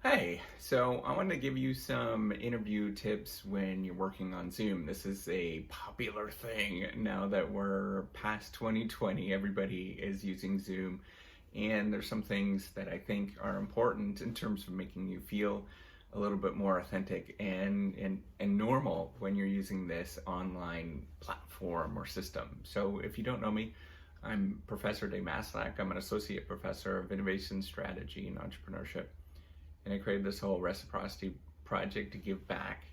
Hey, so I wanted to give you some interview tips when you're working on Zoom. This is a popular thing now that we're past 2020. Everybody is using Zoom, and there's some things that I think are important in terms of making you feel a little bit more authentic and normal when you're using this online platform or system. So if you don't know me, I'm Professor Dave Maslach. I'm an associate professor of innovation strategy and entrepreneurship, and I created this whole reciprocity project to give back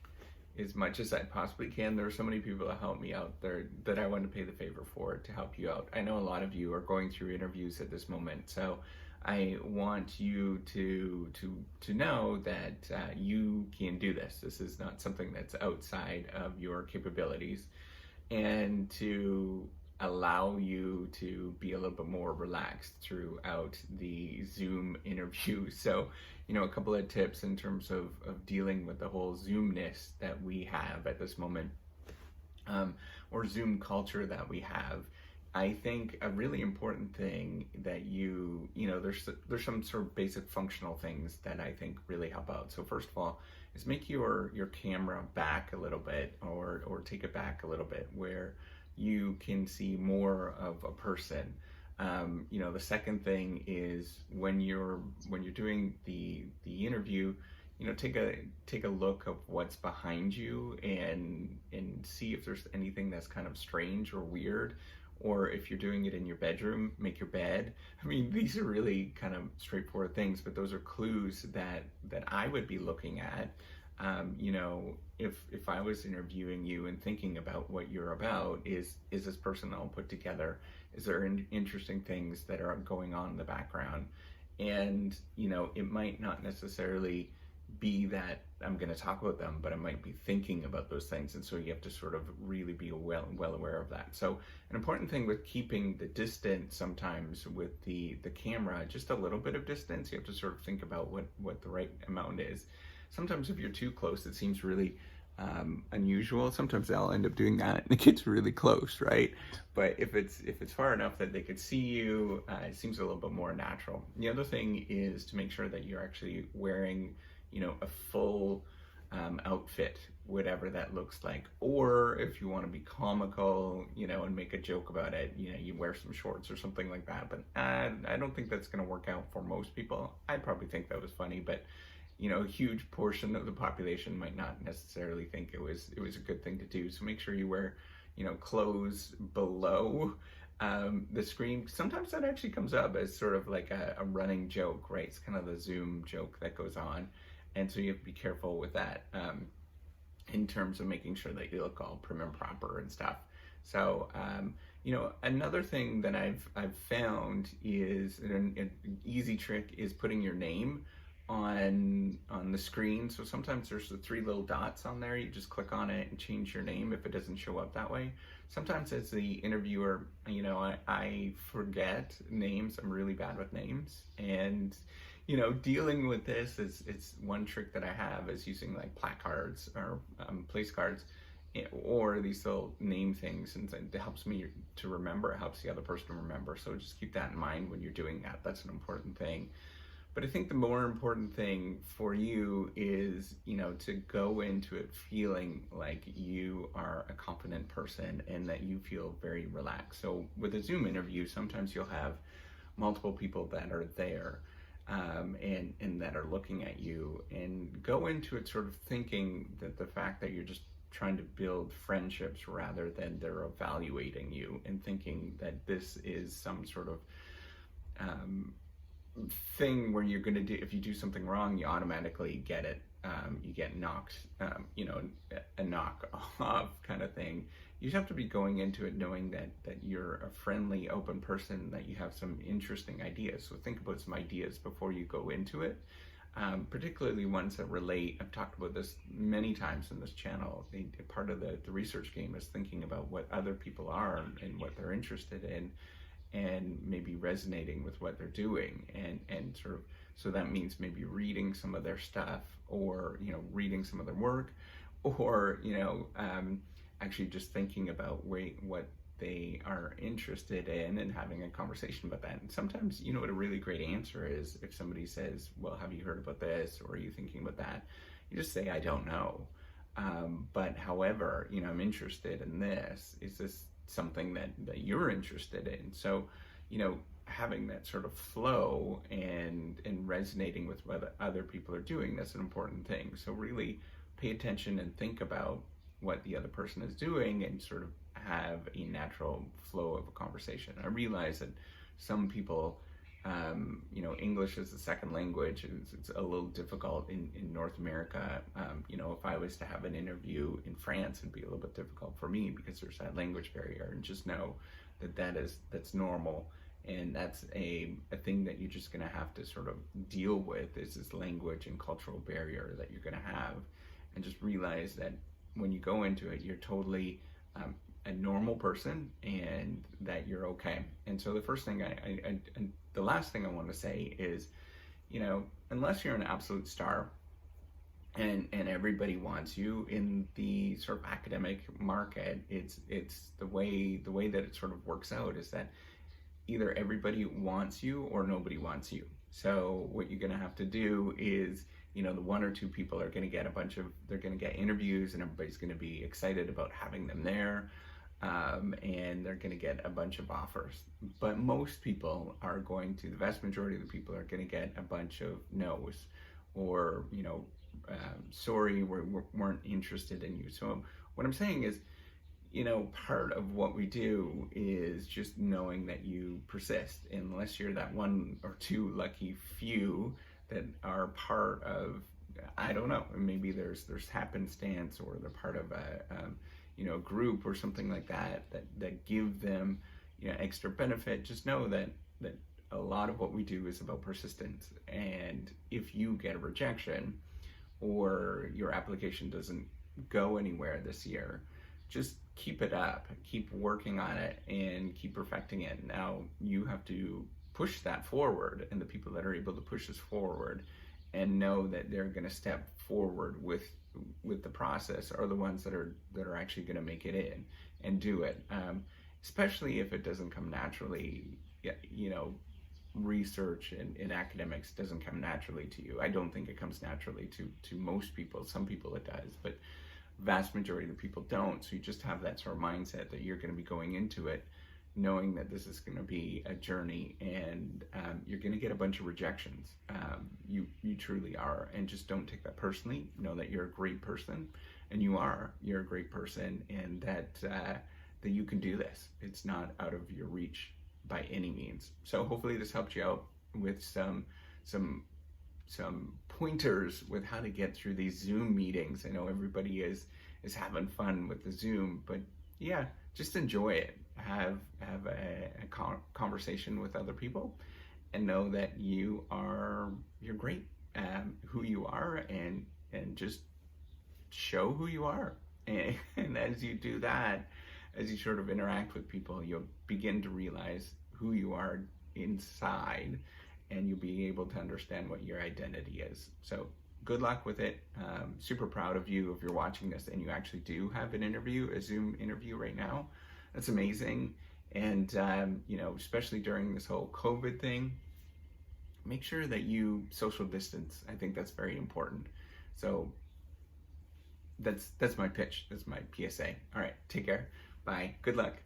as much as I possibly can. There are so many people that help me out there that I want to pay the favor for to help you out. I know a lot of you are going through interviews at this moment, so I want you to know that you can do this. This is not something that's outside of your capabilities, and to allow you to be a little bit more relaxed throughout the Zoom interview. So, a couple of tips in terms of dealing with the whole Zoomness that we have at this moment, or Zoom culture that we have. I think a really important thing that there's some sort of basic functional things that I think really help out. So first of all, is make your camera back a little bit, or take it back a little bit where you can see more of a person. The second thing is when you're doing the interview, take a look of what's behind you, and see if there's anything that's kind of strange or weird. Or if you're doing it in your bedroom, make your bed. I mean, these are really kind of straightforward things, but those are clues that I would be looking at. If I was interviewing you and thinking about what you're about, is this person all put together? Is there interesting things that are going on in the background? And it might not necessarily be that I'm going to talk about them, but I might be thinking about those things, and so you have to sort of really be well aware of that. So an important thing with keeping the distance, sometimes with the camera, just a little bit of distance, you have to sort of think about what the right amount is. Sometimes if you're too close, it seems really unusual. Sometimes I'll end up doing that and it gets really close, right? But if it's far enough that they could see you, it seems a little bit more natural. The other thing is to make sure that you're actually wearing a full outfit, whatever that looks like. Or if you want to be comical, and make a joke about it, you wear some shorts or something like that. But I don't think that's going to work out for most people. I probably think that was funny, but a huge portion of the population might not necessarily think it was a good thing to do. So make sure you wear, clothes below the screen. Sometimes that actually comes up as sort of like a running joke, right? It's kind of the Zoom joke that goes on. And so you have to be careful with that in terms of making sure that you look all prim and proper and stuff. So, another thing that I've found is an easy trick is putting your name on the screen. So sometimes there's the three little dots on there. You just click on it and change your name if it doesn't show up that way. Sometimes as the interviewer, I forget names. I'm really bad with names, and dealing with this it's one trick that I have is using like placards or place cards, or these little name things, and it helps me to remember. It helps the other person to remember. So just keep that in mind when you're doing that. That's an important thing. But I think the more important thing for you is, to go into it feeling like you are a confident person and that you feel very relaxed. So with a Zoom interview, sometimes you'll have multiple people that are there, and that are looking at you, and go into it sort of thinking that the fact that you're just trying to build friendships rather than they're evaluating you, and thinking that this is some sort of thing where you're going to do, if you do something wrong, you automatically get it. You get knocked, a knock off kind of thing. You just have to be going into it knowing that you're a friendly, open person, that you have some interesting ideas. So think about some ideas before you go into it, particularly ones that relate. I've talked about this many times in this channel. Part of the research game is thinking about what other people are and what they're interested in, and maybe resonating with what they're doing, and sort of, so that means maybe reading some of their stuff, or reading some of their work, or actually just thinking about what they are interested in and having a conversation about that. And sometimes, you know, what a really great answer is, if somebody says, well, have you heard about this, or are you thinking about that? You just say, I don't know. But however, you know, I'm interested in this. Is this something that you're interested in? So, you know, having that sort of flow and resonating with what other people are doing, that's an important thing. So really pay attention and think about what the other person is doing, and sort of have a natural flow of a conversation. I realize that some people, you know, English as a second language, it's a little difficult in North America. You know, if I was to have an interview in France, it'd be a little bit difficult for me because there's that language barrier. And just know that that's normal, and that's a thing that you're just going to have to sort of deal with, is this language and cultural barrier that you're going to have. And just realize that when you go into it, you're totally a normal person, and that you're okay. And so the first thing the last thing I want to say is, you know, unless you're an absolute star and everybody wants you in the sort of academic market, it's the way that it sort of works out is that either everybody wants you or nobody wants you. So what you're going to have to do is, you know, the one or two people are going to get they're going to get interviews, and everybody's going to be excited about having them there. And they're going to get a bunch of offers. But most people are the vast majority of the people are going to get a bunch of no's, or, you know, sorry, we weren't interested in you. So what I'm saying is, you know, part of what we do is just knowing that you persist, unless you're that one or two lucky few that are part of, I don't know, maybe there's happenstance, or they're part of a you know, group or something like that give them, you know, extra benefit. Just know that a lot of what we do is about persistence. And if you get a rejection, or your application doesn't go anywhere this year, just keep it up, keep working on it, and keep perfecting it. Now you have to push that forward, and the people that are able to push this forward and know that they're going to step forward with the process are the ones that are actually going to make it in and do it. Especially if it doesn't come naturally. You know, research and academics doesn't come naturally to you. I don't think it comes naturally to most people. Some people it does, but vast majority of the people don't. So you just have that sort of mindset that you're going to be going into it knowing that this is going to be a journey, and you're going to get a bunch of rejections. You truly are, and just don't take that personally. Know that you're a great person, and you're a great person, and that you can do this. It's not out of your reach by any means. So hopefully this helped you out with some pointers with how to get through these Zoom meetings. I know everybody is having fun with the Zoom, but yeah, just enjoy it. Have a conversation with other people, and know that you're great, who you are, and just show who you are. And as you do that, as you sort of interact with people, you'll begin to realize who you are inside, and you'll be able to understand what your identity is. So good luck with it. Super proud of you if you're watching this and you actually do have a Zoom interview right now. That's amazing. And, you know, especially during this whole COVID thing, make sure that you social distance. I think that's very important. So that's my pitch. That's my PSA. All right, take care. Bye. Good luck.